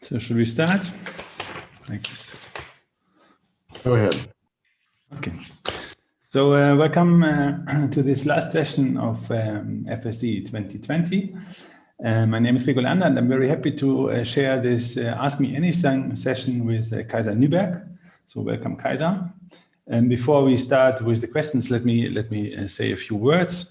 So should we start? Like this. Go ahead. Okay. So welcome to this last session of FSE 2020. My name is Gregor, and I'm very happy to share this Ask Me Anything session with Kaisa Nyberg. So welcome, Kaisa. And before we start with the questions, let me say a few words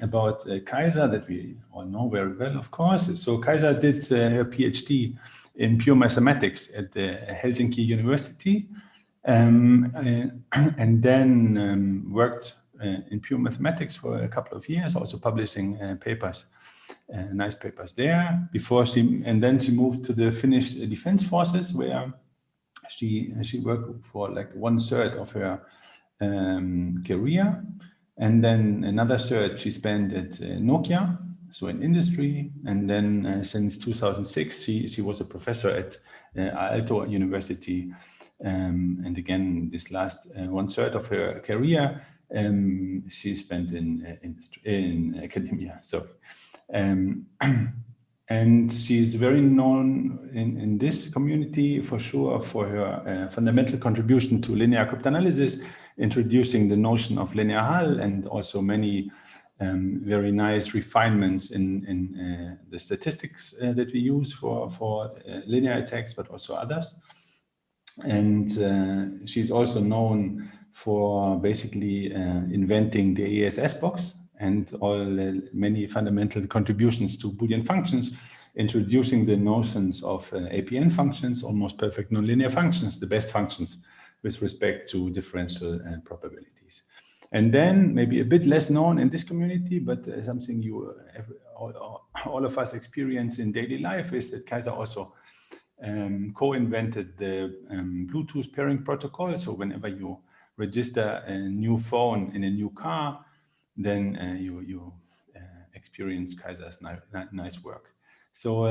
about Kaisa that we all know very well, of course. So Kaisa did her PhD in pure mathematics at the Helsinki University, and then worked in pure mathematics for a couple of years, also publishing papers, nice papers there. Then she moved to the Finnish Defense Forces, where she worked for like 1/3 of her career. And then another third she spent at Nokia, so in industry. And then since 2006, she was a professor at Aalto University. And again, this last 1/3 of her career, she spent in academia. So, and she's very known in this community for sure for her fundamental contribution to linear cryptanalysis, introducing the notion of linear hull, and also many very nice refinements in the statistics that we use for linear attacks, but also others. And she's also known for basically inventing the ESS box and all many fundamental contributions to Boolean functions, introducing the notions of APN functions, almost perfect nonlinear functions, the best functions with respect to differential probabilities. And then maybe a bit less known in this community, but something all of us experience in daily life, is that Kaisa also co-invented the Bluetooth pairing protocol. So whenever you register a new phone in a new car, then you experience Kaisa's nice work. So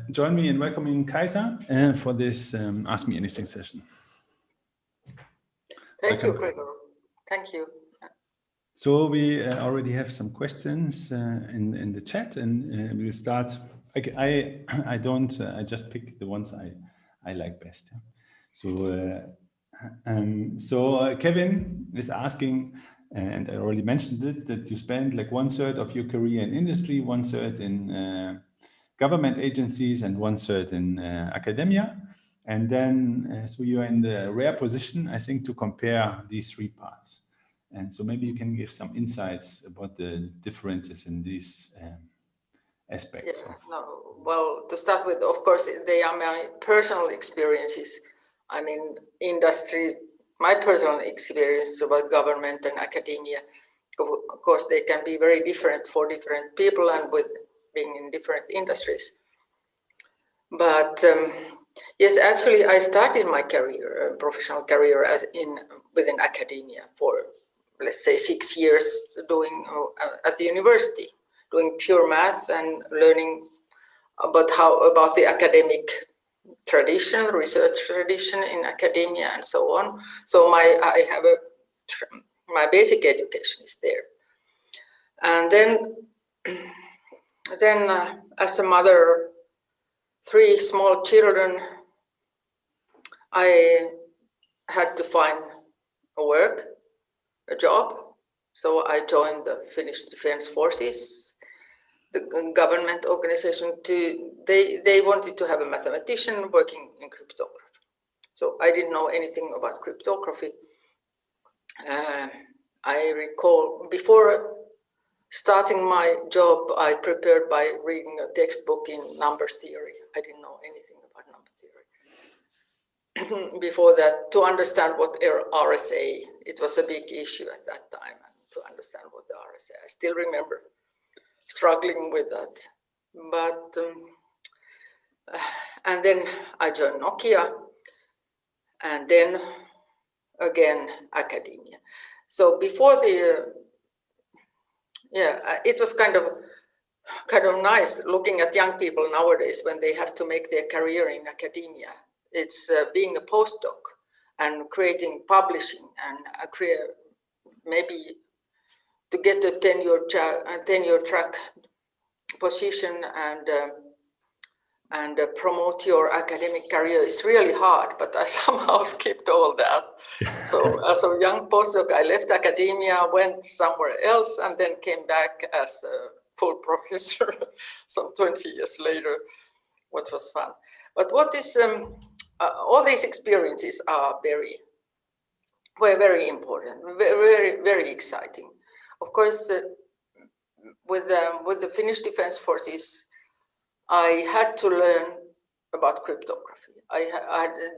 join me in welcoming Kaisa for this Ask Me Anything session. Thank you, Gregor. Thank you. So we already have some questions in the chat, and we'll start. I just pick the ones I like best. So Kevin is asking, and I already mentioned it, that you spent like 1/3 of your career in industry, 1/3 in government agencies, and 1/3 in academia. And then, so you are in the rare position, I think, to compare these three parts. And so maybe you can give some insights about the differences in these aspects. Yeah, well, to start with, of course, they are my personal experiences. I mean, industry, my personal experience about government and academia, of course, they can be very different for different people and with being in different industries. But yes, actually, I started my career, professional career, within academia for, let's say, 6 years at the university, doing pure math and learning about the academic tradition, research tradition in academia, and so on. So my basic education is there. And then as a mother of 3 small children, I had to find a job. So I joined the Finnish Defense Forces, the government organization. They wanted to have a mathematician working in cryptography. So I didn't know anything about cryptography. I recall before starting my job, I prepared by reading a textbook in number theory. I didn't know anything about number theory. Before that, to understand what RSA, it was a big issue at that time, and to understand what the RSA, I still remember struggling with that. But and then I joined Nokia, and then again academia. So before it was kind of nice looking at young people nowadays when they have to make their career in academia. It's being a postdoc and publishing and maybe to get a tenure track position and promote your academic career is really hard, but I somehow skipped all that. So as a young postdoc, I left academia, went somewhere else, and then came back as a full professor some 20 years later, which was fun. But what is, all these experiences are were very important, very, very exciting. Of course, with the Finnish Defense Forces, I had to learn about cryptography.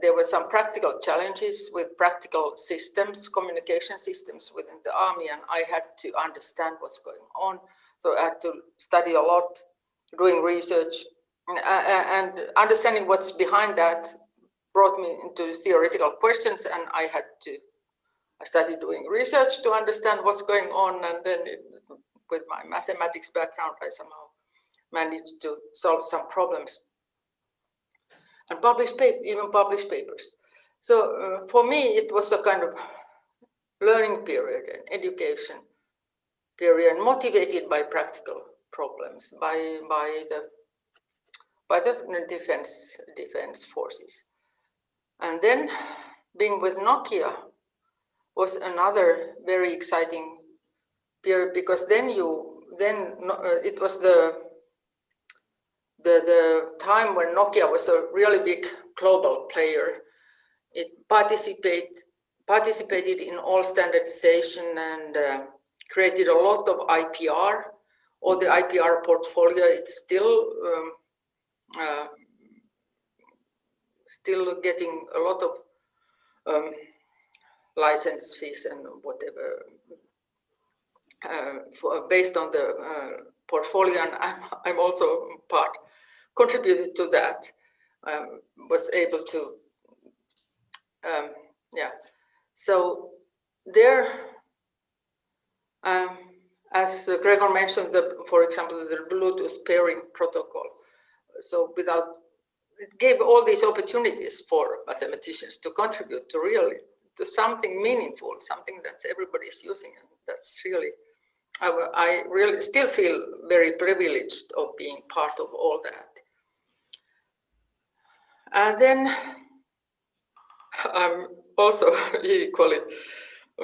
There were some practical challenges with practical systems, communication systems within the army, and I had to understand what's going on. So I had to study a lot, doing research, and understanding what's behind that brought me into theoretical questions, and I started doing research to understand what's going on, and then with my mathematics background, I somehow managed to solve some problems and even publish papers. So for me, it was a kind of learning period, an education period, motivated by practical problems, by the defense forces. And then being with Nokia was another very exciting period, because then it was the time when Nokia was a really big global player. It participated in all standardization and created a lot of IPR. All the IPR portfolio, it's still getting a lot of license fees and whatever based on the portfolio, and I'm also contributed to that. Was able to, So there, as Gregor mentioned, for example, the Bluetooth pairing protocol. So it gave all these opportunities for mathematicians to contribute to something meaningful, something that everybody is using, and that's really. I really still feel very privileged of being part of all that. And then I'm also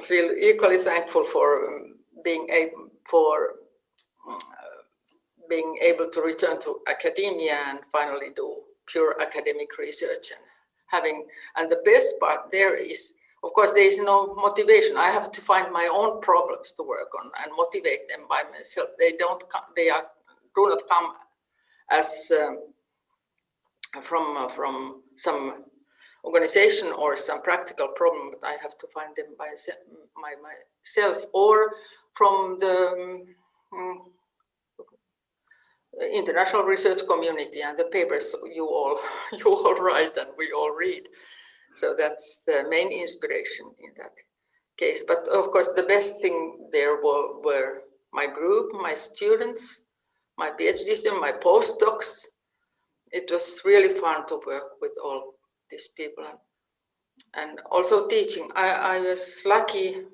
feel equally thankful for being able to return to academia and finally do pure academic research, and the best part there is, of course, there is no motivation. I have to find my own problems to work on and motivate them by myself. They do not come as from some organization or some practical problem, but I have to find them by myself or from the international research community and the papers you all write and we all read. So that's the main inspiration in that case. But of course, the best thing there were my group, my students, my PhD students, my postdocs. It was really fun to work with all these people and also teaching. I was lucky.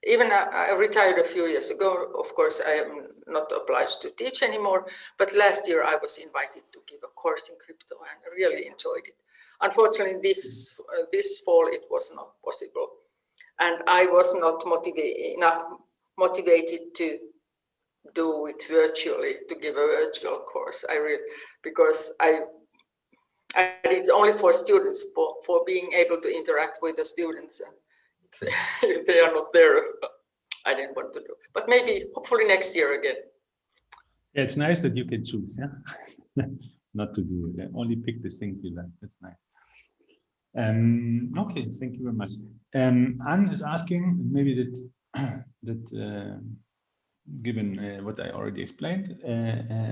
Even I retired a few years ago. Of course, I am not obliged to teach anymore. But last year I was invited to give a course in crypto and I really enjoyed it. Unfortunately, this fall it was not possible, and I was not motivated to do it virtually, to give a virtual course. Because I did it only for students, for being able to interact with the students, and if they are not there, I didn't want to do. But maybe, hopefully, next year again. Yeah, it's nice that you can choose, yeah, not to do it. Only pick the things you like. That's nice. Okay, thank you very much. Anne is asking, maybe that given what I already explained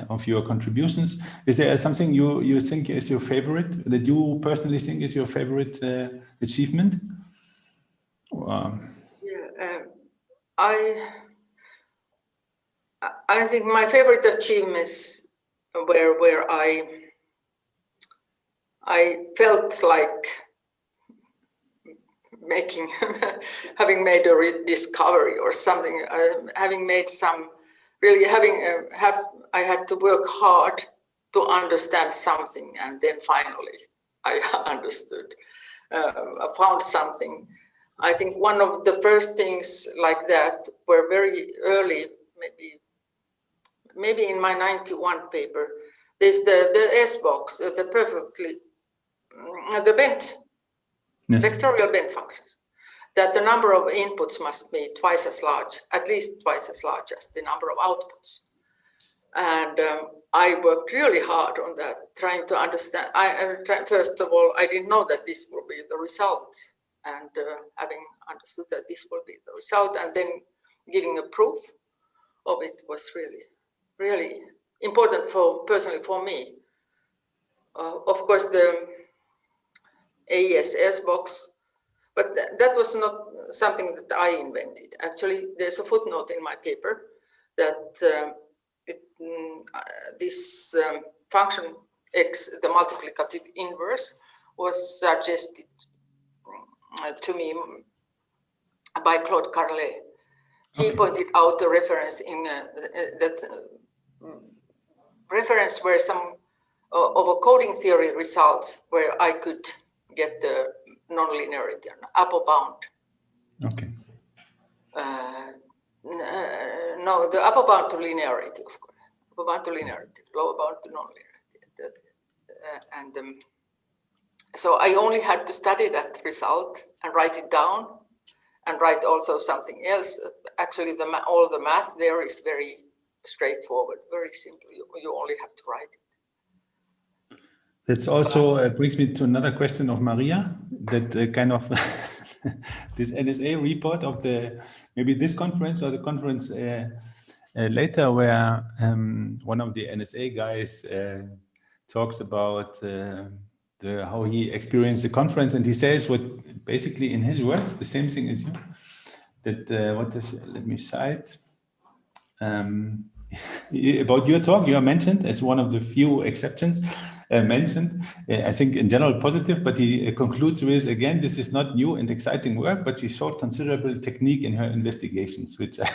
of your contributions, is there something you think is your favorite, that you personally think is your favorite achievement? Yeah, I think my favorite achievements where I felt like having made a discovery or something, having made some, really I had to work hard to understand something, and then finally I understood, I found something. I think one of the first things like that were very early, maybe in my 91 paper. There's the S-box, the perfectly, the bent, vectorial bent functions, that the number of inputs must be twice as large, at least twice as large as the number of outputs. And I worked really hard on that, trying to understand. First of all, I didn't know that this will be the result. And having understood that this will be the result, and then giving a proof of it was really, really important personally for me. Of course, the AES box, but that was not something that I invented. Actually, there's a footnote in my paper that this function x, the multiplicative inverse, was suggested to me by Claude Carlet. He pointed out a reference in reference where some of a coding theory results where I could get the nonlinearity, an upper bound. Okay. No, the upper bound to linearity, of course. Upper bound to linearity, lower bound to nonlinearity. So I only had to study that result and write it down, and write also something else. Actually, all the math there is very straightforward, very simple. You only have to write it. That's also brings me to another question of Maria, that kind of this NSA report of maybe this conference or the conference later, where one of the NSA guys talks about how he experienced the conference, and he says what basically in his words the same thing as you, that let me cite about your talk. You are mentioned as one of the few exceptions mentioned, I think in general positive, but he concludes with, again, this is not new and exciting work, but she showed considerable technique in her investigations, which I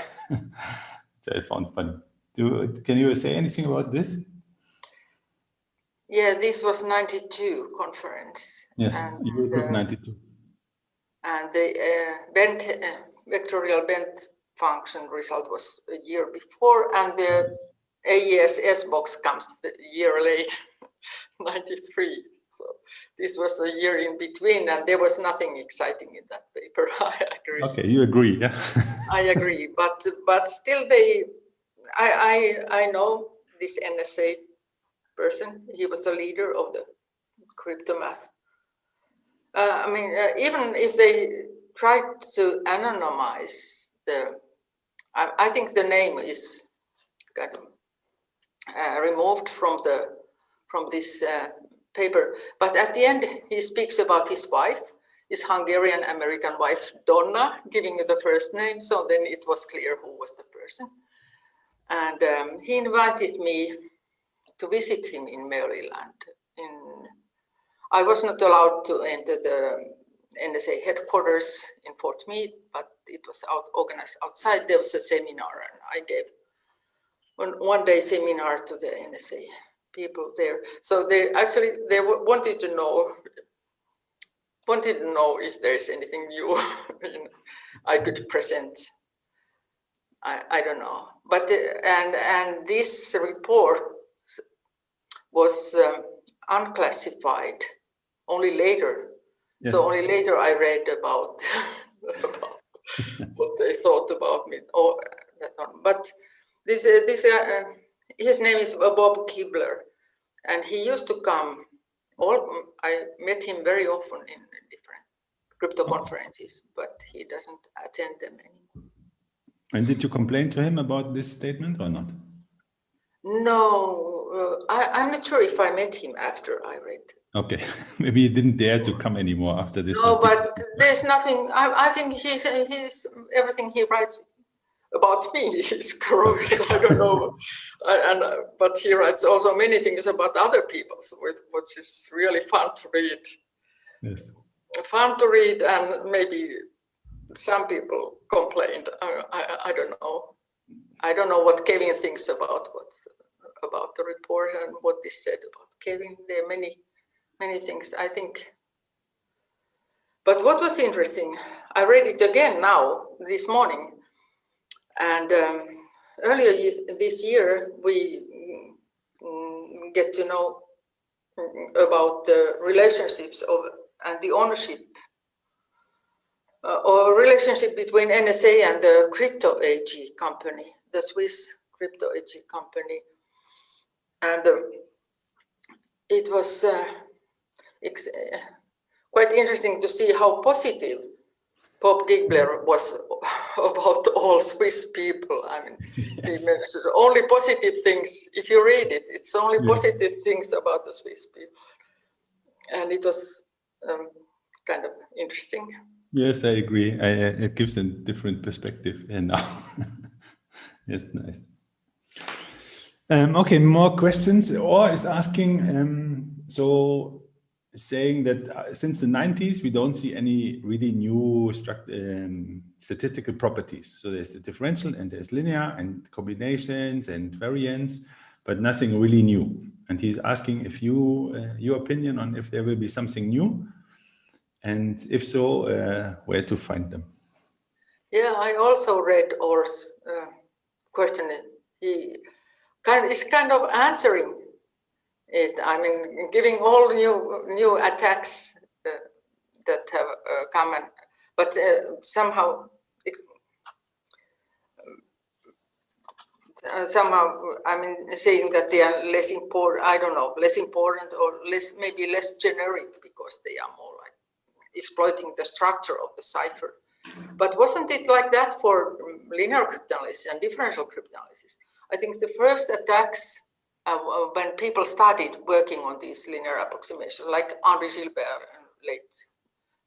found funny. Can you say anything about this? Yeah, this was 92 conference. Yes, Eurogroup 92. And the vectorial bent function result was a year before, and the AES box comes a year late, 93. So this was a year in between, and there was nothing exciting in that paper. I agree. Okay, you agree, yeah? I agree, but still, I know this NSA person. He was a leader of the crypto math. I mean, even if they tried to anonymize I think the name is kind of removed from this paper. But at the end, he speaks about his wife, his Hungarian-American wife, Donna, giving the first name. So then it was clear who was the person. And he invited me to visit him in Maryland. I was not allowed to enter the NSA headquarters in Fort Meade, but it was organized outside. There was a seminar, and I gave one day seminar to the NSA people there. So they wanted to know if there is anything new I could present. I don't know, but and this report was unclassified only later. Yes. So only later I read about what they thought about me. But this his name is Bob Kibler, and he used to come. I met him very often in different crypto conferences, but he doesn't attend them anymore. And did you complain to him about this statement or not? No, I'm not sure if I met him after I read. Okay, maybe he didn't dare to come anymore after this. No, but there's nothing. I think he's everything he writes about me is correct. I don't know, but he writes also many things about other people, which is really fun to read. Yes, fun to read, and maybe some people complained. I don't know. I don't know what Kevin thinks about about the report and what is said about Kevin. There are many things, I think. But what was interesting, I read it again now, this morning. And earlier this year, we get to know about the relationships of and the ownership or relationship between NSA and the Crypto AG company, the Swiss Crypto AG company. And it was quite interesting to see how positive Bob Giggler was about all Swiss people. I mean, yes. He mentioned only positive things. If you read it, it's only positive things about the Swiss people. And it was kind of interesting. Yes, I agree. It gives a different perspective now. Yes, nice. Okay, more questions. Or is asking, so saying that since the 90s, we don't see any really new statistical properties. So there's the differential and there's linear and combinations and variance, but nothing really new. And he's asking if your opinion on if there will be something new, and if so, where to find them. Yeah, I also read Or's question. He is kind of answering it. I mean, giving all new attacks that have come, but somehow I mean, saying that they are less important. I don't know, less important or maybe less generic because they are more like exploiting the structure of the cipher. But wasn't it like that for linear cryptanalysis and differential cryptanalysis? I think the first attacks when people started working on these linear approximations, like Henri Gilbert in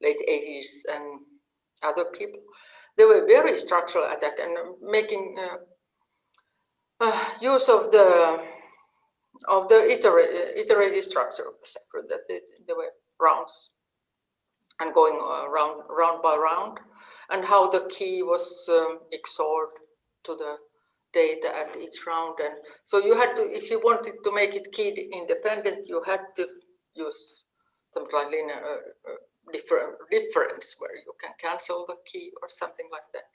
late 80s and other people, they were very structural attack and making use of the iterative structure of the cipher, that they were rounds and going round by round, and how the key was XORed to the data at each round. And so you had to, if you wanted to make it key independent, you had to use something like linear difference where you can cancel the key or something like that.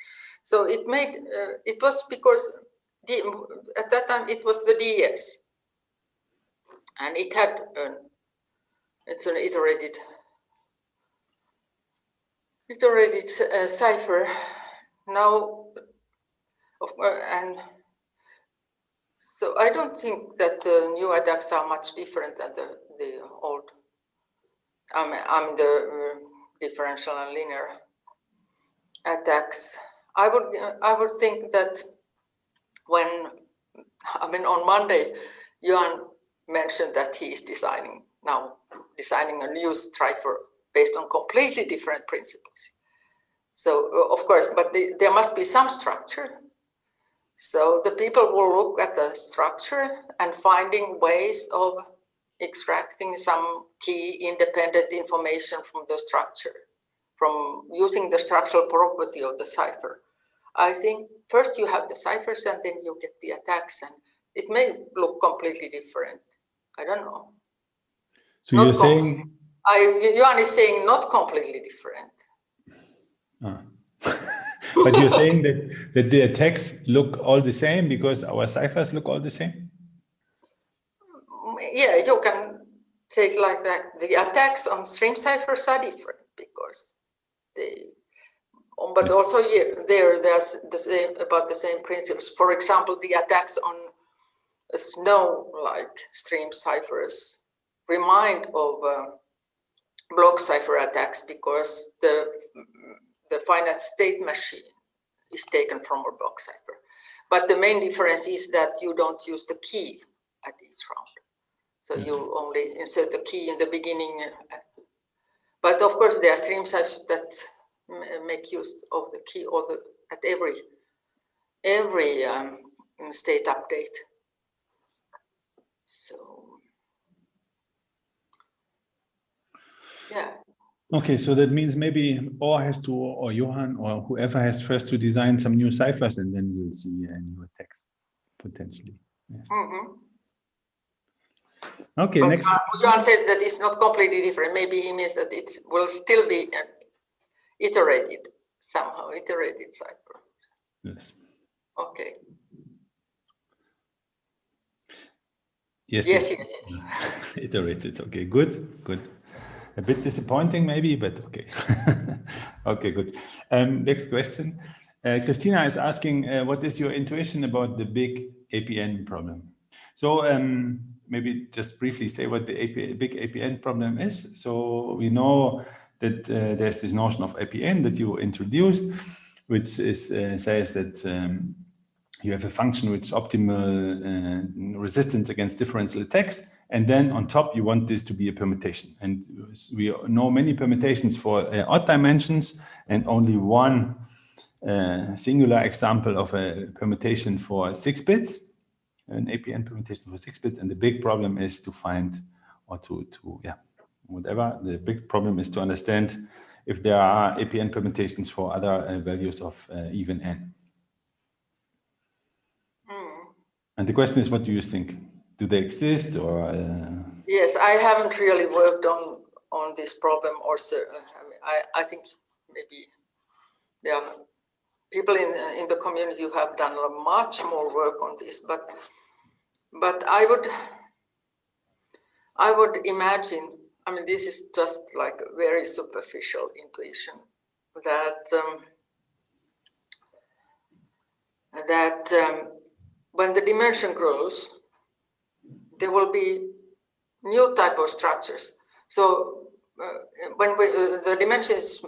So it made, it was because at that time it was the DS, and it had it's an iterated cipher now, and so I don't think that the new attacks are much different than the old. I mean the differential and linear attacks. I would think that when, I mean, on Monday, Johan mentioned that he is designing a new cipher based on completely different principles. So of course, but there must be some structure. So the people will look at the structure and finding ways of extracting some key independent information from the structure, from using the structural property of the cipher. I think first you have the ciphers and then you get the attacks, and it may look completely different. I don't know. So not you're saying... Johan is saying not completely different. But you're saying that the attacks look all the same because our ciphers look all the same? Yeah, you can take like that. The attacks on stream ciphers are different because they, but also there's the same, about the same principles. For example, the attacks on Snow-like stream ciphers remind of block cipher attacks because the finite state machine is taken from a block cipher. But the main difference is that you don't use the key at each round. So you only insert the key in the beginning. But of course, there are stream ciphers that make use of the key or at every state update. So, yeah. Okay, so that means maybe or Johan or whoever has first to design some new ciphers, and then we'll see new attacks potentially. Yes. Mm-hmm. Okay, but next. Jan said that it's not completely different. Maybe he means that it will still be iterated somehow, iterated cipher. Yes. Okay. Yes. Yes. Iterated. Okay, good. A bit disappointing maybe, but okay. Okay, good. Next question. Christina is asking, what is your intuition about the big APN problem? So maybe just briefly say what the big APN problem is. So we know that there's this notion of APN that you introduced, which is, says that you have a function with optimal resistance against differential attacks. And then on top, you want this to be a permutation. And we know many permutations for odd dimensions and only one singular example of a permutation for 6 bits, an APN permutation for 6 bits. And the big problem is to find, or whatever. The big problem is to understand if there are APN permutations for other values of even n. And the question is, what do you think? Do they exist, or? Yes, I haven't really worked on this problem, or I think maybe there are people in the community who have done much more work on this, but I would imagine. I mean, this is just like a very superficial intuition that when the dimension grows, there will be new type of structures. So when the dimension is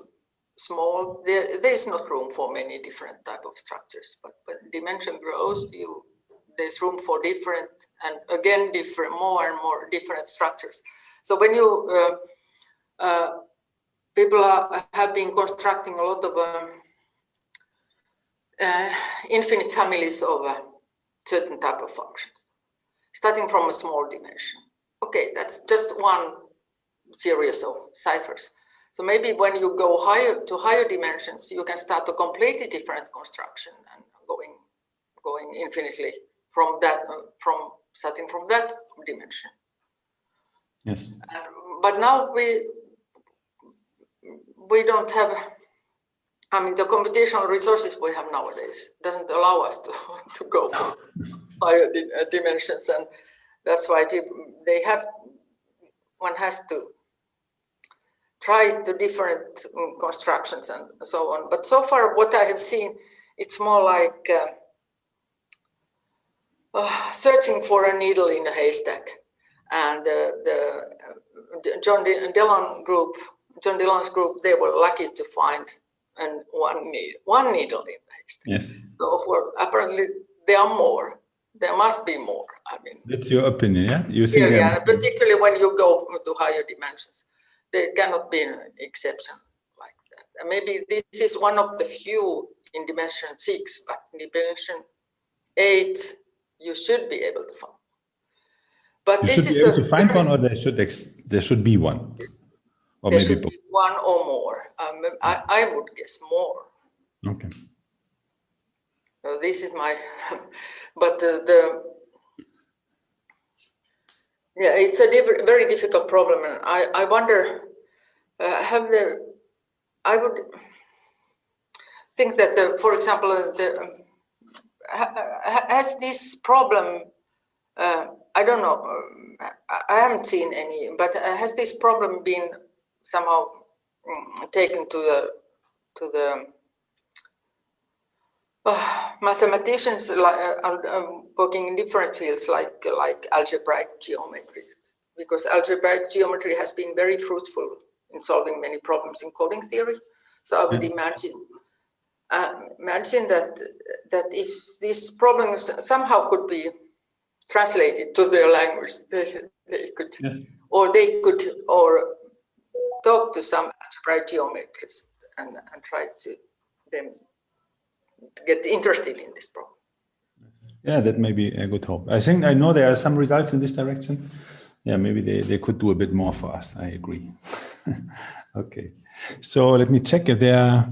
small, there is not room for many different type of structures. But when dimension grows, there's room for different, and again more and more different structures. So when you people have been constructing a lot of infinite families of certain type of functions, starting from a small dimension. Okay, that's just one series of ciphers. So maybe when you go to higher dimensions, you can start a completely different construction and going infinitely from starting from that dimension. Yes. But now we don't have. I mean, the computational resources we have nowadays doesn't allow us to go for higher dimensions, and that's why one has to try the different constructions and so on. But so far, what I have seen, it's more like searching for a needle in a haystack. And the John Dillon's group, they were lucky to find one needle in the haystack. Yes. So apparently there are more. There must be more. I mean, that's your opinion, yeah? You think particularly when you go to higher dimensions, there cannot be an exception like that. And maybe this is one of the few in dimension 6, but in dimension 8, you should be able to find. But this is able to find one, or there should be one, or there maybe should be one or more. I would guess more. Okay. So this is my, but it's a very difficult problem, and I wonder, I would think that for example, has this problem, I don't know, I haven't seen any, but has this problem been somehow taken to the mathematicians working in different fields like algebraic geometry, because algebraic geometry has been very fruitful in solving many problems in coding theory. So I would imagine that if these problems somehow could be translated to their language, they could, yes. or talk to some algebraic geometrists and try to get interested in this problem. Yeah, that may be a good hope. I know there are some results in this direction. Yeah, maybe they could do a bit more for us. I agree. Okay, so let me check if there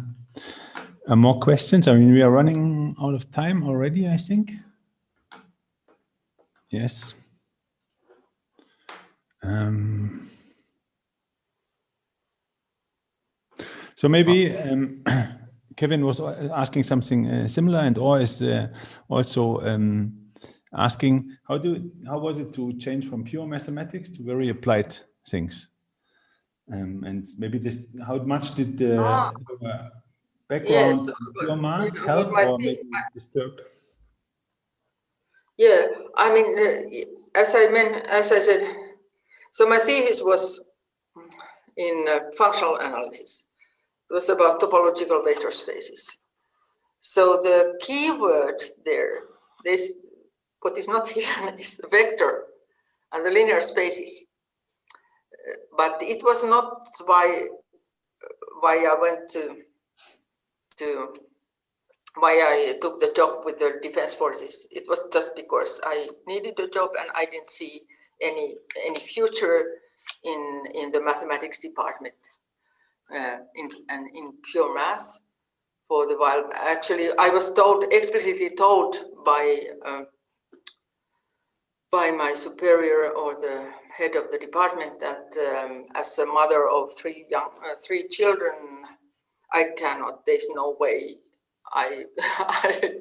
are more questions. I mean, we are running out of time already, I think. Yes. So maybe Kevin was asking something similar, and or is also asking how was it to change from pure mathematics to very applied things, and maybe just how much did the background Yes, pure maths you help might or think. maybe disturb? Yeah, I mean, as I said, so my thesis was in functional analysis. It was about topological vector spaces. So the key word there, what is not hidden is the vector and the linear spaces. But it was not why I went why I took the job with the defense forces. It was just because I needed a job and I didn't see any future in the mathematics department in pure math for the while. Actually, I was explicitly told by my superior or the head of the department that as a mother of three children, there's no way I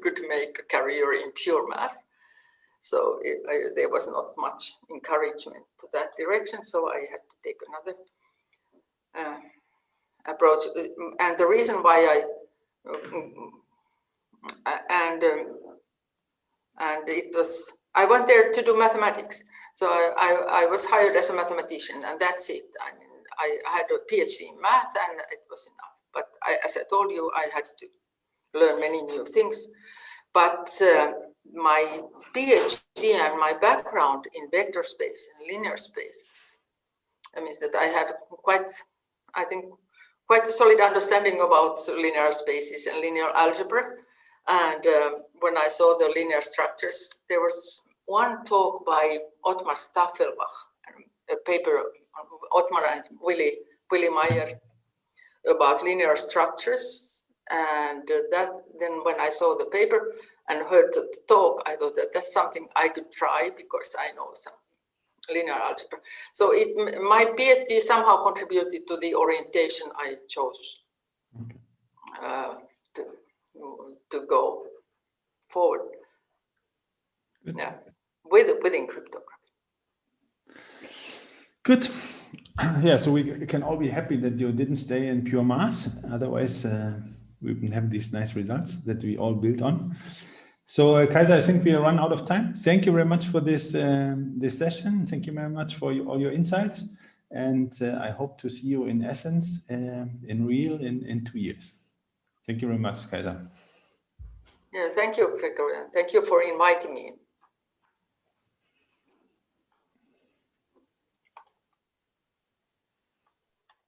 could make a career in pure math. So there was not much encouragement to that direction. So I had to take another approach. And the reason why I went there to do mathematics. So I was hired as a mathematician, and that's it. I mean, I had a PhD in math, and it was enough. But as I told you, I had to learn many new things. But my PhD and my background in vector space and linear spaces, I mean that I had quite a solid understanding about linear spaces and linear algebra. And when I saw the linear structures, there was one talk by Ottmar Staffelbach, a paper on Ottmar and Willy Meyer about linear structures. And then when I saw the paper and heard the talk, I thought that that's something I could try because I know some linear algebra. So my PhD somehow contributed to the orientation I chose to go forward. Good. Yeah, within cryptography. Good. Yeah, so we can all be happy that you didn't stay in pure math. Otherwise, we wouldn't have these nice results that we all built on. So, Kaisa, I think we run out of time. Thank you very much for this session. Thank you very much for all your insights. And I hope to see you in essence, in real, in 2 years. Thank you very much, Kaisa. Yeah, thank you, Gregor. Thank you for inviting me.